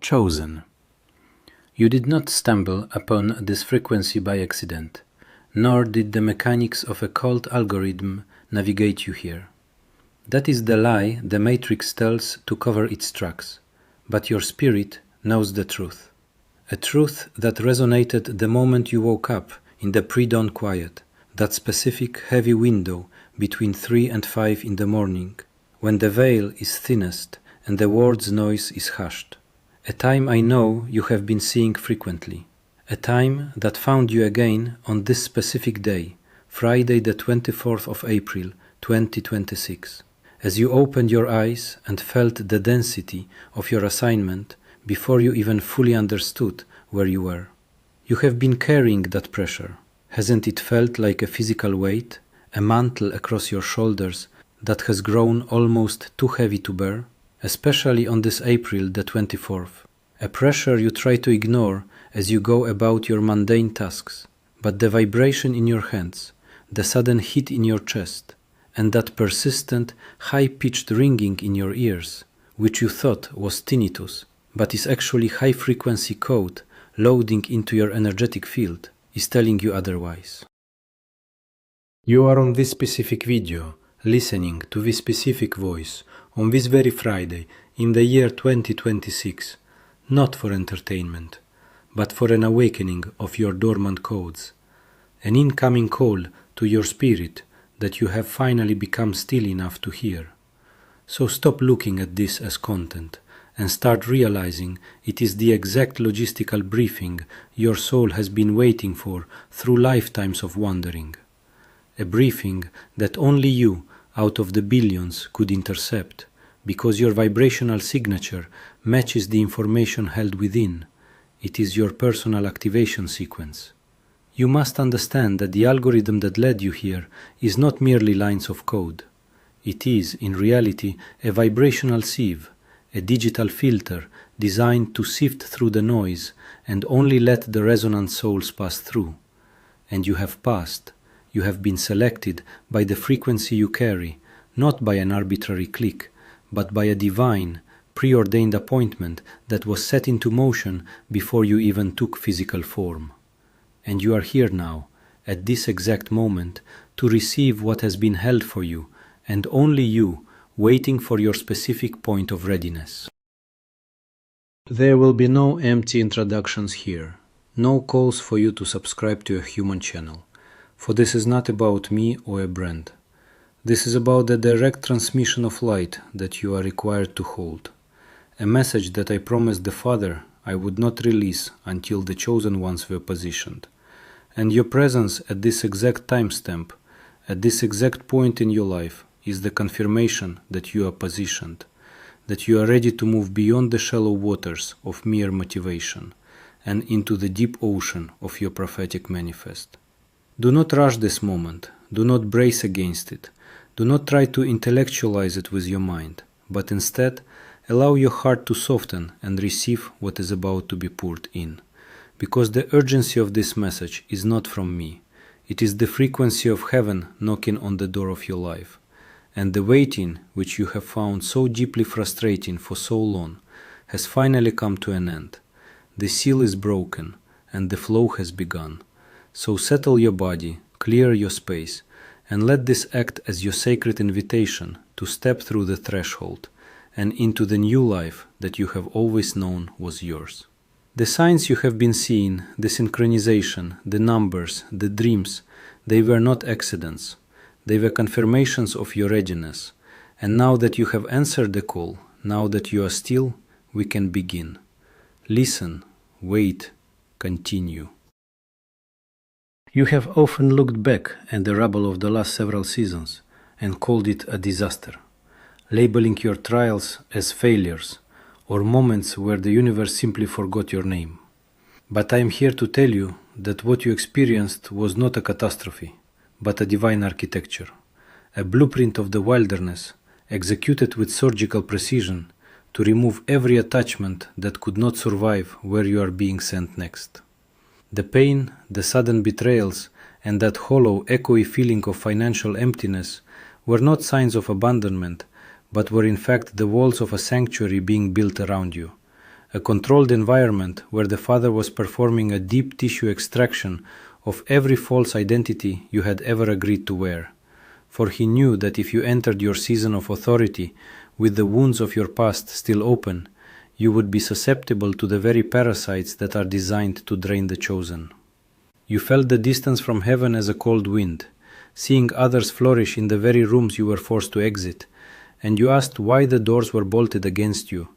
Chosen. You did not stumble upon this frequency by accident, nor did the mechanics of a cold algorithm navigate you here. That is the lie the Matrix tells to cover its tracks, but your spirit knows the truth. A truth that resonated the moment you woke up in the pre-dawn quiet, that specific heavy window between 3 and 5 in the morning, when the veil is thinnest and the world's noise is hushed. A time I know you have been seeing frequently. A time that found you again on this specific day, Friday the 24th of April, 2026. As you opened your eyes and felt the density of your assignment before you even fully understood where you were. You have been carrying that pressure. Hasn't it felt like a physical weight, a mantle across your shoulders that has grown almost too heavy to bear? Especially on this April the 24th. A pressure you try to ignore as you go about your mundane tasks, but the vibration in your hands, the sudden heat in your chest, and that persistent, high-pitched ringing in your ears, which you thought was tinnitus, but is actually high-frequency code loading into your energetic field, is telling you otherwise. You are on this specific video, listening to this specific voice, on this very Friday, in the year 2026, not for entertainment, but for an awakening of your dormant codes, an incoming call to your spirit that you have finally become still enough to hear. So stop looking at this as content and start realizing it is the exact logistical briefing your soul has been waiting for through lifetimes of wandering. A briefing that only you, out of the billions, could intercept, because your vibrational signature matches the information held within. It is your personal activation sequence. You must understand that the algorithm that led you here is not merely lines of code. It is, in reality, a vibrational sieve, a digital filter designed to sift through the noise and only let the resonant souls pass through. And you have passed. You have been selected by the frequency you carry, not by an arbitrary click, but by a divine, preordained appointment that was set into motion before you even took physical form. And you are here now, at this exact moment, to receive what has been held for you, and only you, waiting for your specific point of readiness. There will be no empty introductions here, no calls for you to subscribe to a human channel. For this is not about me or a brand. This is about the direct transmission of light that you are required to hold. A message that I promised the Father I would not release until the chosen ones were positioned. And your presence at this exact timestamp, at this exact point in your life, is the confirmation that you are positioned, that you are ready to move beyond the shallow waters of mere motivation and into the deep ocean of your prophetic manifest. Do not rush this moment, do not brace against it, do not try to intellectualize it with your mind, but instead allow your heart to soften and receive what is about to be poured in. Because the urgency of this message is not from me, it is the frequency of heaven knocking on the door of your life, and the waiting, which you have found so deeply frustrating for so long, has finally come to an end. The seal is broken, and the flow has begun. So settle your body, clear your space, and let this act as your sacred invitation to step through the threshold and into the new life that you have always known was yours. The signs you have been seeing, the synchronization, the numbers, the dreams, they were not accidents. They were confirmations of your readiness. And now that you have answered the call, now that you are still, we can begin. Listen, wait, continue. You have often looked back at the rubble of the last several seasons and called it a disaster, labeling your trials as failures or moments where the universe simply forgot your name. But I am here to tell you that what you experienced was not a catastrophe, but a divine architecture, a blueprint of the wilderness executed with surgical precision to remove every attachment that could not survive where you are being sent next. The pain, the sudden betrayals, and that hollow, echoey feeling of financial emptiness were not signs of abandonment, but were in fact the walls of a sanctuary being built around you, a controlled environment where the Father was performing a deep tissue extraction of every false identity you had ever agreed to wear. For he knew that if you entered your season of authority with the wounds of your past still open, you would be susceptible to the very parasites that are designed to drain the chosen. You felt the distance from heaven as a cold wind, seeing others flourish in the very rooms you were forced to exit, and you asked why the doors were bolted against you,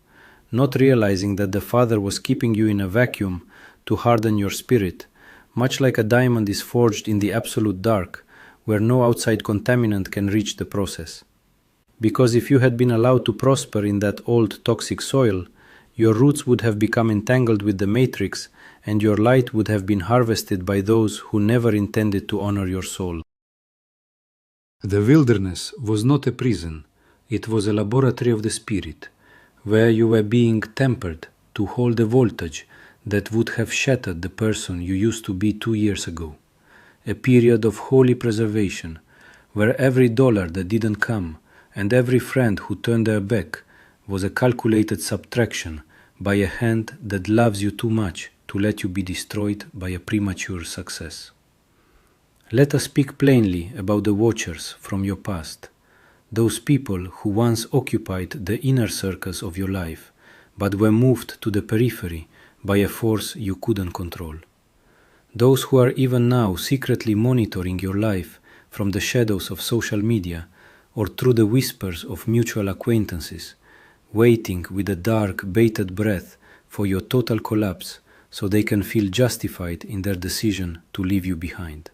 not realizing that the Father was keeping you in a vacuum to harden your spirit, much like a diamond is forged in the absolute dark, where no outside contaminant can reach the process. Because if you had been allowed to prosper in that old toxic soil, your roots would have become entangled with the matrix, and your light would have been harvested by those who never intended to honor your soul. The wilderness was not a prison, it was a laboratory of the spirit, where you were being tempered to hold a voltage that would have shattered the person you used to be 2 years ago. A period of holy preservation, where every dollar that didn't come and every friend who turned their back was a calculated subtraction by a hand that loves you too much to let you be destroyed by a premature success. Let us speak plainly about the watchers from your past, those people who once occupied the inner circles of your life, but were moved to the periphery by a force you couldn't control. Those who are even now secretly monitoring your life from the shadows of social media or through the whispers of mutual acquaintances, waiting with a dark, bated breath for your total collapse so they can feel justified in their decision to leave you behind.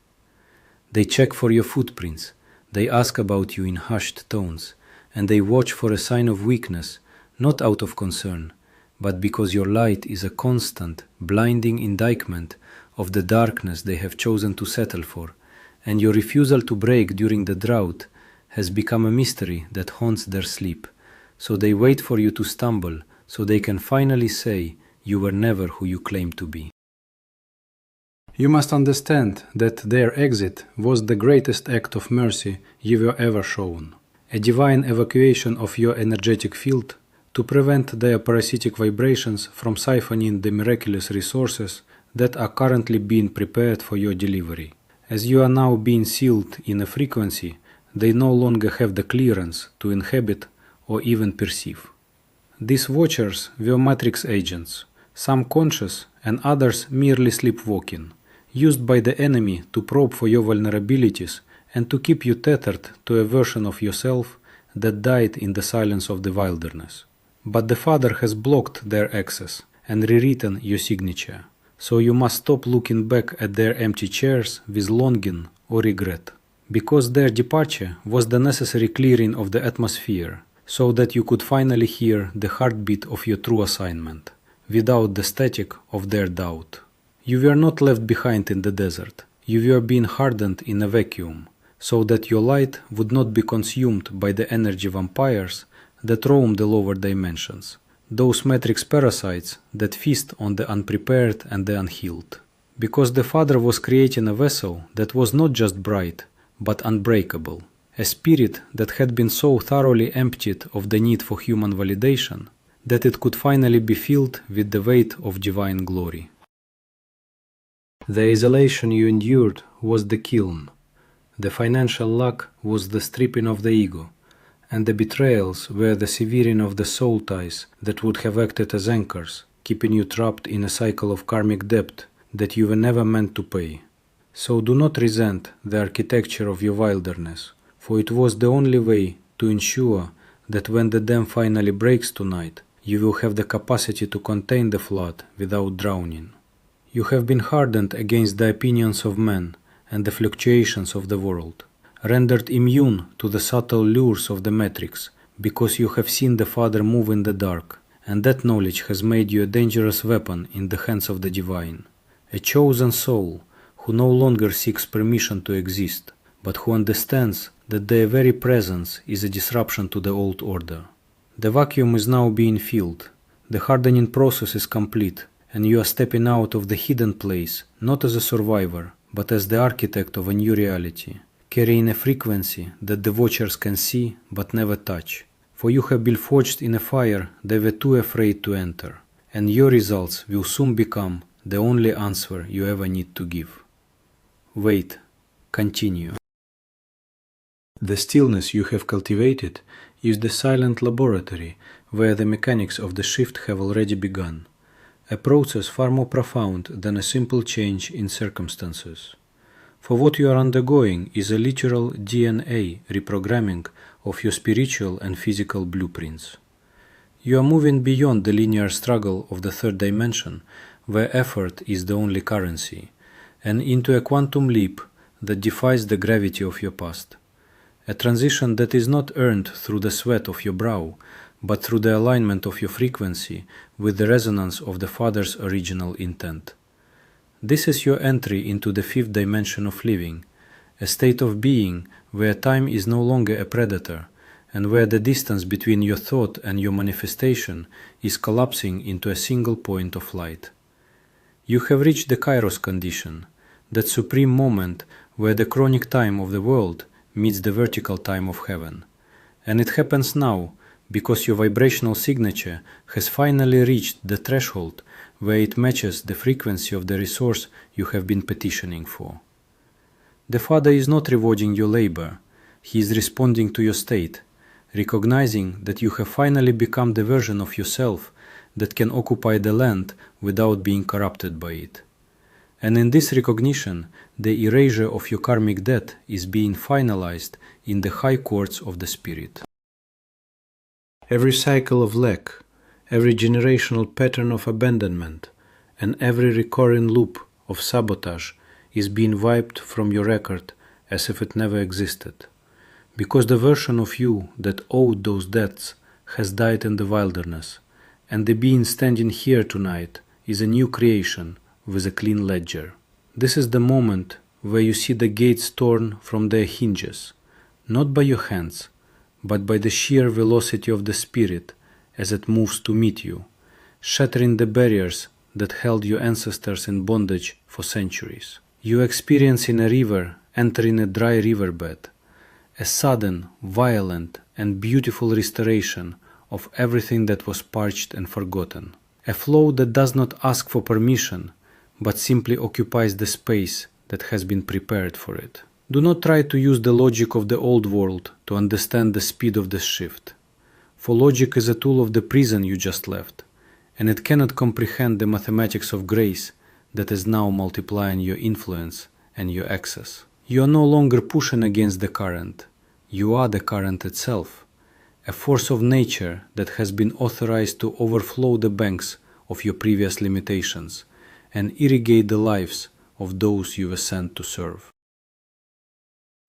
They check for your footprints, they ask about you in hushed tones, and they watch for a sign of weakness, not out of concern, but because your light is a constant, blinding indictment of the darkness they have chosen to settle for, and your refusal to break during the drought has become a mystery that haunts their sleep. So they wait for you to stumble, so they can finally say you were never who you claimed to be. You must understand that their exit was the greatest act of mercy you were ever shown, a divine evacuation of your energetic field to prevent their parasitic vibrations from siphoning the miraculous resources that are currently being prepared for your delivery. As you are now being sealed in a frequency, they no longer have the clearance to inhabit or even perceive. These watchers were matrix agents, some conscious and others merely sleepwalking, used by the enemy to probe for your vulnerabilities and to keep you tethered to a version of yourself that died in the silence of the wilderness. But the Father has blocked their access and rewritten your signature, so you must stop looking back at their empty chairs with longing or regret, because their departure was the necessary clearing of the atmosphere, so that you could finally hear the heartbeat of your true assignment, without the static of their doubt. You were not left behind in the desert, you were being hardened in a vacuum, so that your light would not be consumed by the energy vampires that roam the lower dimensions, those matrix parasites that feast on the unprepared and the unhealed. Because the Father was creating a vessel that was not just bright, but unbreakable, a spirit that had been so thoroughly emptied of the need for human validation that it could finally be filled with the weight of divine glory. The isolation you endured was the kiln, the financial lack was the stripping of the ego, and the betrayals were the severing of the soul ties that would have acted as anchors, keeping you trapped in a cycle of karmic debt that you were never meant to pay. So do not resent the architecture of your wilderness, for it was the only way to ensure that when the dam finally breaks tonight, you will have the capacity to contain the flood without drowning. You have been hardened against the opinions of men and the fluctuations of the world, rendered immune to the subtle lures of the matrix, because you have seen the Father move in the dark, and that knowledge has made you a dangerous weapon in the hands of the divine, a chosen soul who no longer seeks permission to exist, but who understands that their very presence is a disruption to the old order. The vacuum is now being filled, the hardening process is complete, and you are stepping out of the hidden place not as a survivor, but as the architect of a new reality, carrying a frequency that the watchers can see but never touch. For you have been forged in a fire they were too afraid to enter, and your results will soon become the only answer you ever need to give. Wait, continue. The stillness you have cultivated is the silent laboratory where the mechanics of the shift have already begun, a process far more profound than a simple change in circumstances. For what you are undergoing is a literal DNA reprogramming of your spiritual and physical blueprints. You are moving beyond the linear struggle of the third dimension, where effort is the only currency, and into a quantum leap that defies the gravity of your past. A transition that is not earned through the sweat of your brow, but through the alignment of your frequency with the resonance of the Father's original intent. This is your entry into the fifth dimension of living, a state of being where time is no longer a predator, and where the distance between your thought and your manifestation is collapsing into a single point of light. You have reached the Kairos condition, that supreme moment where the chronic time of the world meets the vertical time of heaven. And it happens now because your vibrational signature has finally reached the threshold where it matches the frequency of the resource you have been petitioning for. The Father is not rewarding your labor, He is responding to your state, recognizing that you have finally become the version of yourself that can occupy the land without being corrupted by it. And in this recognition, the erasure of your karmic debt is being finalized in the high courts of the spirit. Every cycle of lack, every generational pattern of abandonment, and every recurring loop of sabotage is being wiped from your record as if it never existed, because the version of you that owed those debts has died in the wilderness, and the being standing here tonight is a new creation with a clean ledger. This is the moment where you see the gates torn from their hinges, not by your hands, but by the sheer velocity of the spirit as it moves to meet you, shattering the barriers that held your ancestors in bondage for centuries. You experience in a river entering a dry riverbed, a sudden, violent, and beautiful restoration of everything that was parched and forgotten. A flow that does not ask for permission, but simply occupies the space that has been prepared for it. Do not try to use the logic of the old world to understand the speed of this shift, for logic is a tool of the prison you just left, and it cannot comprehend the mathematics of grace that is now multiplying your influence and your access. You are no longer pushing against the current, you are the current itself, a force of nature that has been authorized to overflow the banks of your previous limitations and irrigate the lives of those you were sent to serve.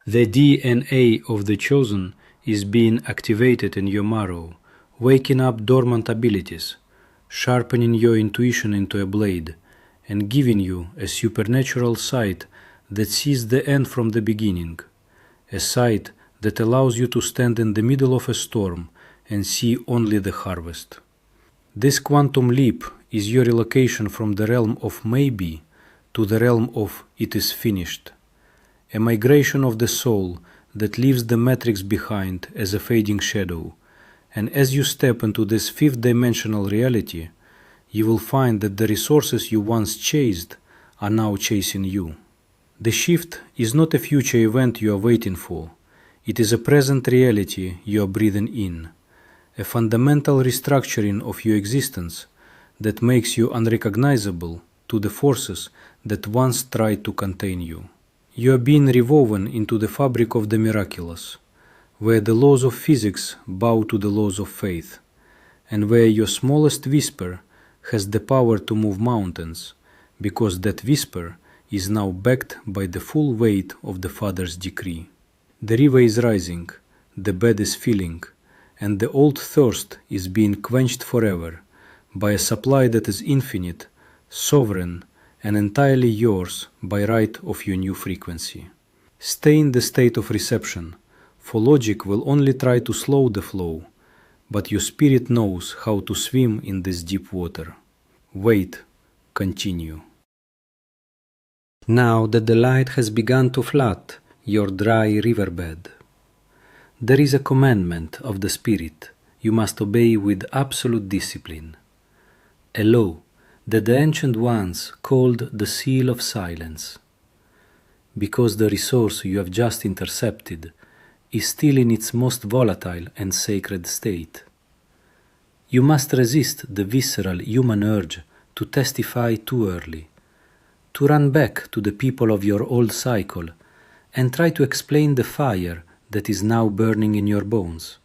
The DNA of the chosen is being activated in your marrow, waking up dormant abilities, sharpening your intuition into a blade, and giving you a supernatural sight that sees the end from the beginning, a sight that allows you to stand in the middle of a storm and see only the harvest. This quantum leap is your relocation from the realm of maybe to the realm of it is finished, a migration of the soul that leaves the matrix behind as a fading shadow, and as you step into this fifth-dimensional reality, you will find that the resources you once chased are now chasing you. The shift is not a future event you are waiting for, it is a present reality you are breathing in, a fundamental restructuring of your existence that makes you unrecognizable to the forces that once tried to contain you. You are being rewoven into the fabric of the miraculous, where the laws of physics bow to the laws of faith, and where your smallest whisper has the power to move mountains, because that whisper is now backed by the full weight of the Father's decree. The river is rising, the bed is filling, and the old thirst is being quenched forever by a supply that is infinite, sovereign, and entirely yours by right of your new frequency. Stay in the state of reception, for logic will only try to slow the flow, but your spirit knows how to swim in this deep water. Wait, continue. Now that the light has begun to flood your dry riverbed, there is a commandment of the Spirit you must obey with absolute discipline. a law that the ancient ones called the seal of silence. Because the resource you have just intercepted is still in its most volatile and sacred state. You must resist the visceral human urge to testify too early, to run back to the people of your old cycle and try to explain the fire that is now burning in your bones.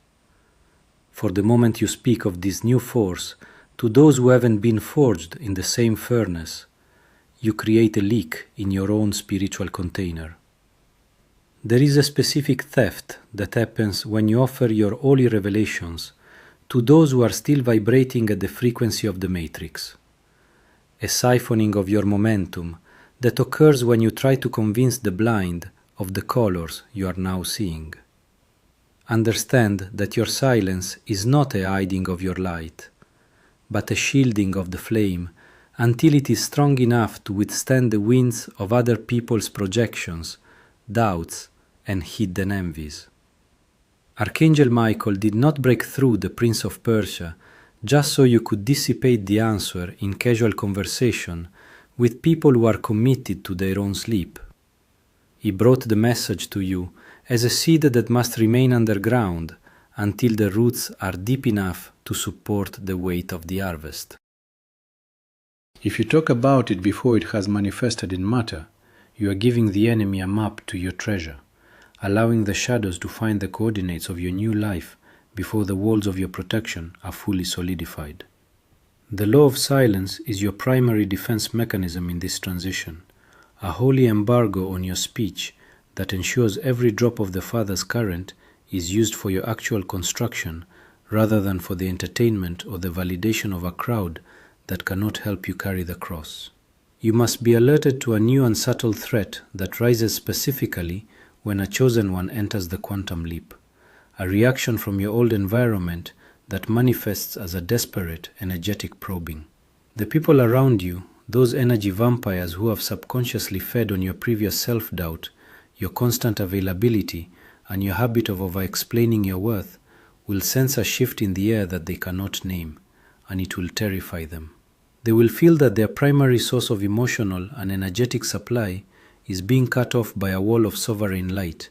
For the moment you speak of this new force to those who haven't been forged in the same furnace, you create a leak in your own spiritual container. There is a specific theft that happens when you offer your holy revelations to those who are still vibrating at the frequency of the matrix. A siphoning of your momentum that occurs when you try to convince the blind of the colors you are now seeing. Understand that your silence is not a hiding of your light, but a shielding of the flame until it is strong enough to withstand the winds of other people's projections, doubts, and hidden envies. Archangel Michael did not break through the Prince of Persia just so you could dissipate the answer in casual conversation with people who are committed to their own sleep. He brought the message to you as a seed that must remain underground until the roots are deep enough to support the weight of the harvest. If you talk about it before it has manifested in matter, you are giving the enemy a map to your treasure, allowing the shadows to find the coordinates of your new life before the walls of your protection are fully solidified. The law of silence is your primary defense mechanism in this transition, a holy embargo on your speech that ensures every drop of the Father's current is used for your actual construction rather than for the entertainment or the validation of a crowd that cannot help you carry the cross. You must be alerted to a new and subtle threat that rises specifically when a chosen one enters the quantum leap, a reaction from your old environment that manifests as a desperate, energetic probing. The people around you, those energy vampires who have subconsciously fed on your previous self-doubt, your constant availability, and your habit of over-explaining your worth, will sense a shift in the air that they cannot name, and it will terrify them. They will feel that their primary source of emotional and energetic supply is being cut off by a wall of sovereign light,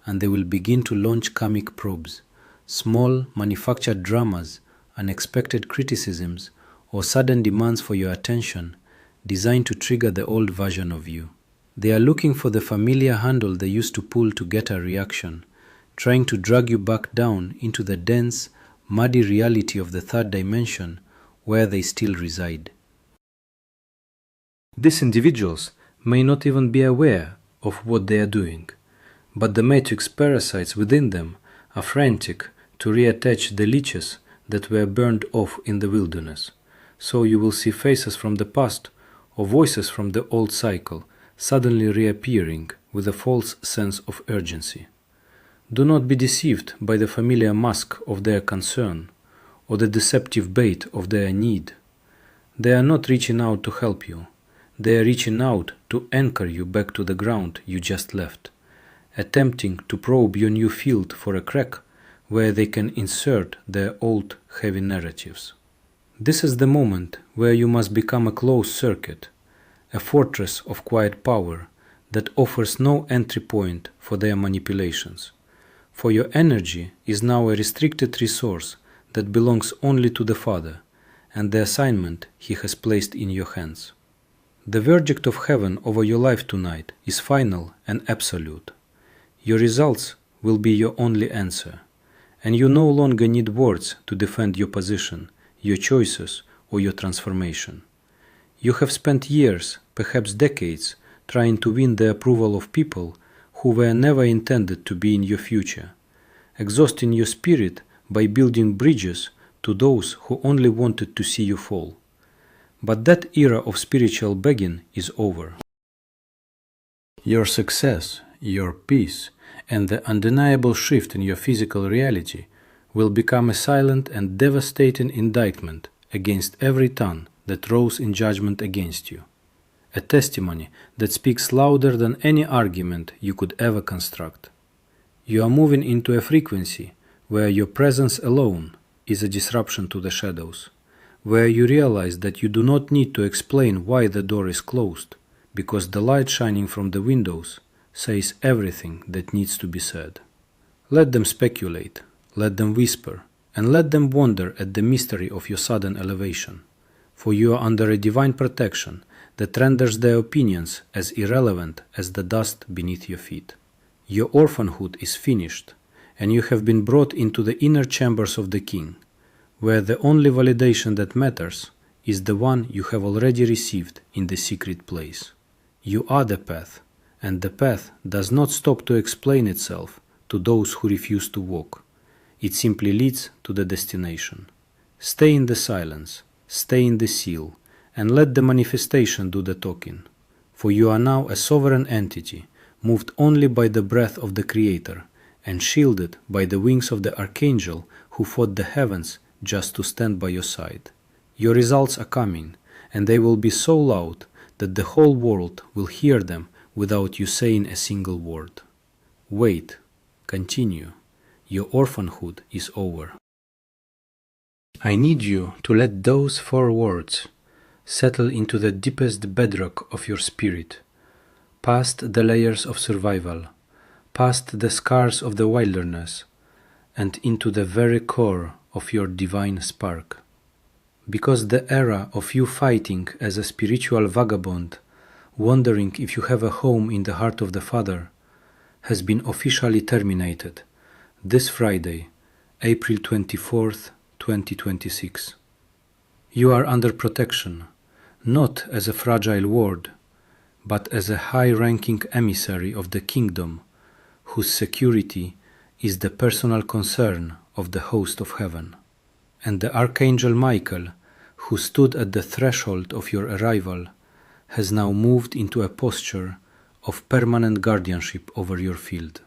and they will begin to launch karmic probes, small, manufactured dramas, unexpected criticisms, or sudden demands for your attention designed to trigger the old version of you. They are looking for the familiar handle they used to pull to get a reaction, trying to drag you back down into the dense, muddy reality of the third dimension where they still reside. These individuals may not even be aware of what they are doing, but the matrix parasites within them are frantic to reattach the leeches that were burned off in the wilderness. So you will see faces from the past or voices from the old cycle suddenly reappearing with a false sense of urgency. Do not be deceived by the familiar mask of their concern or the deceptive bait of their need. They are not reaching out to help you. They are reaching out to anchor you back to the ground you just left, attempting to probe your new field for a crack where they can insert their old heavy narratives. This is the moment where you must become a closed circuit, a fortress of quiet power that offers no entry point for their manipulations. For your energy is now a restricted resource that belongs only to the Father and the assignment He has placed in your hands. The verdict of heaven over your life tonight is final and absolute. Your results will be your only answer, and you no longer need words to defend your position, your choices, or your transformation. You have spent years, perhaps decades, trying to win the approval of people who were never intended to be in your future, exhausting your spirit by building bridges to those who only wanted to see you fall. But that era of spiritual begging is over. Your success, your peace, and the undeniable shift in your physical reality will become a silent and devastating indictment against every tongue that rose in judgment against you, a testimony that speaks louder than any argument you could ever construct. You are moving into a frequency where your presence alone is a disruption to the shadows, where you realize that you do not need to explain why the door is closed, because the light shining from the windows says everything that needs to be said. Let them speculate, let them whisper, and let them wonder at the mystery of your sudden elevation, for you are under a divine protection that renders their opinions as irrelevant as the dust beneath your feet. Your orphanhood is finished, and you have been brought into the inner chambers of the King, where the only validation that matters is the one you have already received in the secret place. You are the path, and the path does not stop to explain itself to those who refuse to walk. It simply leads to the destination. Stay in the silence, stay in the seal, and let the manifestation do the talking. For you are now a sovereign entity, moved only by the breath of the Creator, and shielded by the wings of the Archangel who fought the heavens just to stand by your side. Your results are coming, and they will be so loud that the whole world will hear them without you saying a single word. Wait, continue. Your orphanhood is over. I need you to let those 4 words settle into the deepest bedrock of your spirit, past the layers of survival, past the scars of the wilderness, and into the very core of your divine spark. Because the era of you fighting as a spiritual vagabond, wondering if you have a home in the heart of the Father, has been officially terminated this Friday, April 24th, 2026. You are under protection, not as a fragile ward, but as a high-ranking emissary of the kingdom, whose security is the personal concern of the host of heaven. And the Archangel Michael, who stood at the threshold of your arrival, has now moved into a posture of permanent guardianship over your field.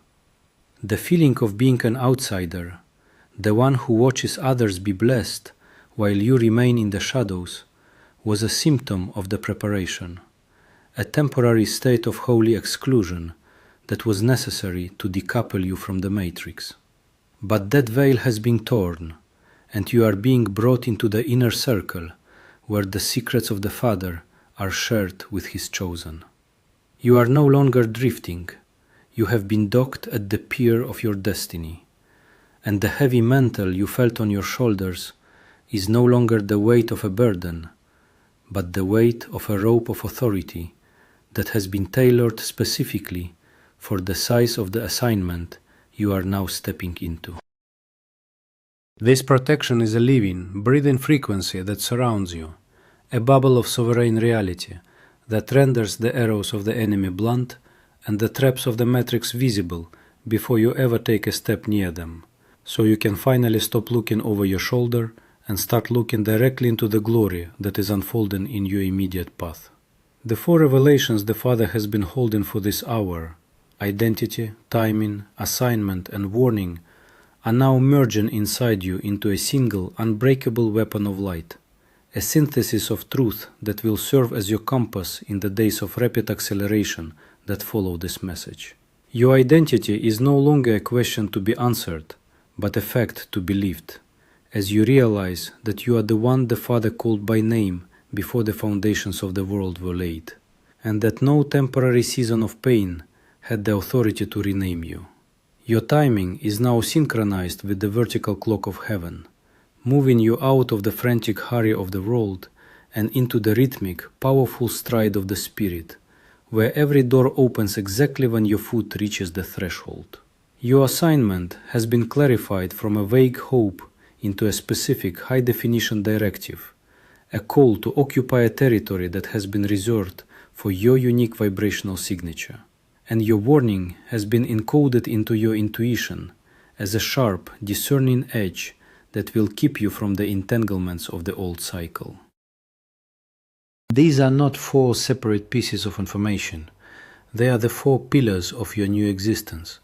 The feeling of being an outsider, the one who watches others be blessed while you remain in the shadows, was a symptom of the preparation, a temporary state of holy exclusion that was necessary to decouple you from the matrix. But that veil has been torn, and you are being brought into the inner circle where the secrets of the Father are shared with His chosen. You are no longer drifting. You have been docked at the pier of your destiny, and the heavy mantle you felt on your shoulders is no longer the weight of a burden, but the weight of a rope of authority that has been tailored specifically for the size of the assignment you are now stepping into. This protection is a living, breathing frequency that surrounds you, a bubble of sovereign reality that renders the arrows of the enemy blunt and the traps of the matrix visible before you ever take a step near them, so you can finally stop looking over your shoulder and start looking directly into the glory that is unfolding in your immediate path. The 4 revelations the Father has been holding for this hour, identity, timing, assignment, and warning, are now merging inside you into a single, unbreakable weapon of light, a synthesis of truth that will serve as your compass in the days of rapid acceleration that follow this message. Your identity is no longer a question to be answered, but a fact to be lived, as you realize that you are the one the Father called by name before the foundations of the world were laid, and that no temporary season of pain had the authority to rename you. Your timing is now synchronized with the vertical clock of heaven, moving you out of the frantic hurry of the world and into the rhythmic, powerful stride of the Spirit, where every door opens exactly when your foot reaches the threshold. Your assignment has been clarified from a vague hope into a specific, high-definition directive, a call to occupy a territory that has been reserved for your unique vibrational signature. And your warning has been encoded into your intuition as a sharp, discerning edge that will keep you from the entanglements of the old cycle. These are not 4 separate pieces of information. They are the 4 pillars of your new existence,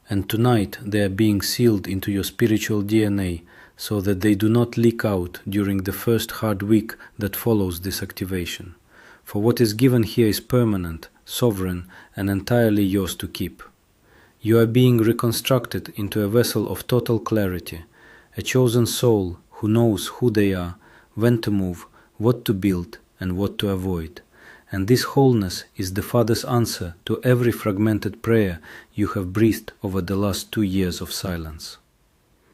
and tonight they are being sealed into your spiritual DNA so that they do not leak out during the first hard week that follows this activation. For what is given here is permanent, sovereign, and entirely yours to keep. You are being reconstructed into a vessel of total clarity, a chosen soul who knows who they are, when to move, what to build, and what to avoid. And this wholeness is the Father's answer to every fragmented prayer you have breathed over the last 2 years of silence.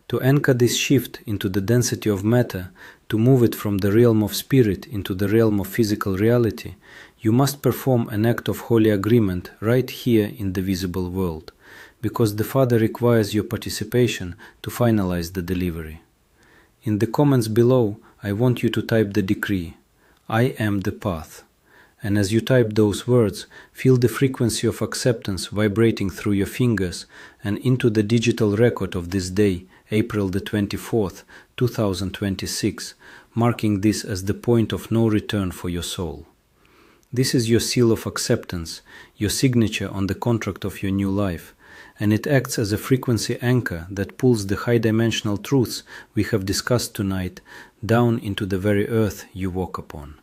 To anchor this shift into the density of matter, to move it from the realm of spirit into the realm of physical reality, you must perform an act of holy agreement right here in the visible world, because the Father requires your participation to finalize the delivery. In the comments below, I want you to type the decree, I am the path. And as you type those words, feel the frequency of acceptance vibrating through your fingers and into the digital record of this day, April the 24th, 2026, marking this as the point of no return for your soul. This is your seal of acceptance, your signature on the contract of your new life, and it acts as a frequency anchor that pulls the high-dimensional truths we have discussed tonight down into the very earth you walk upon.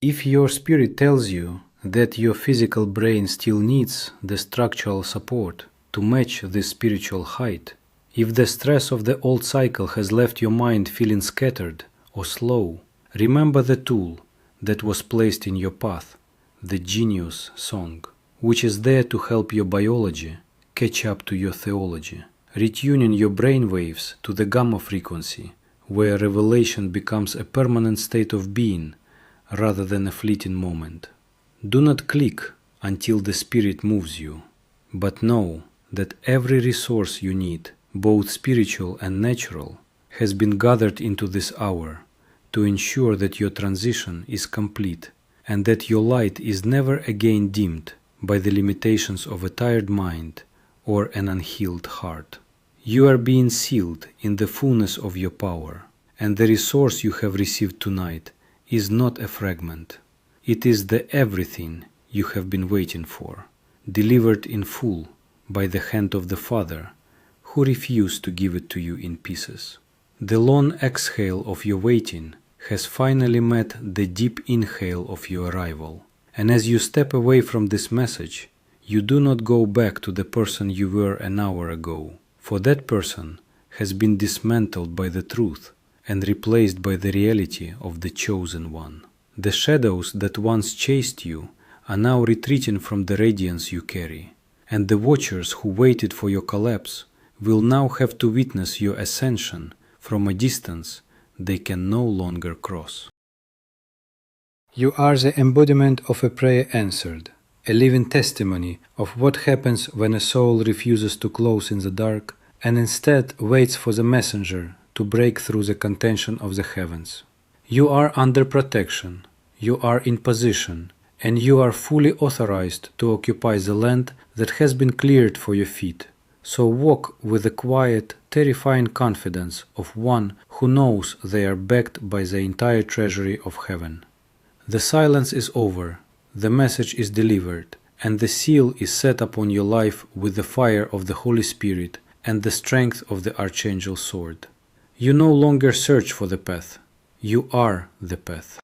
If your spirit tells you that your physical brain still needs the structural support to match this spiritual height, if the stress of the old cycle has left your mind feeling scattered or slow, remember the tool that was placed in your path, the Genius song, which is there to help your biology catch up to your theology, retuning your brain waves to the gamma frequency, where revelation becomes a permanent state of being rather than a fleeting moment. Do not click until the Spirit moves you, but know that every resource you need, both spiritual and natural, has been gathered into this hour to ensure that your transition is complete and that your light is never again dimmed by the limitations of a tired mind or an unhealed heart. You are being sealed in the fullness of your power, and the resource you have received tonight is not a fragment. It is the everything you have been waiting for, delivered in full by the hand of the Father, who refused to give it to you in pieces. The long exhale of your waiting has finally met the deep inhale of your arrival. And as you step away from this message, you do not go back to the person you were an hour ago, for that person has been dismantled by the truth and replaced by the reality of the chosen one. The shadows that once chased you are now retreating from the radiance you carry, and the watchers who waited for your collapse will now have to witness your ascension from a distance they can no longer cross. You are the embodiment of a prayer answered, a living testimony of what happens when a soul refuses to close in the dark and instead waits for the messenger to break through the contention of the heavens. You are under protection, you are in position, and you are fully authorized to occupy the land that has been cleared for your feet. So walk with the quiet, terrifying confidence of one who knows they are backed by the entire treasury of heaven. The silence is over, the message is delivered, and the seal is set upon your life with the fire of the Holy Spirit and the strength of the Archangel sword. You no longer search for the path, you are the path.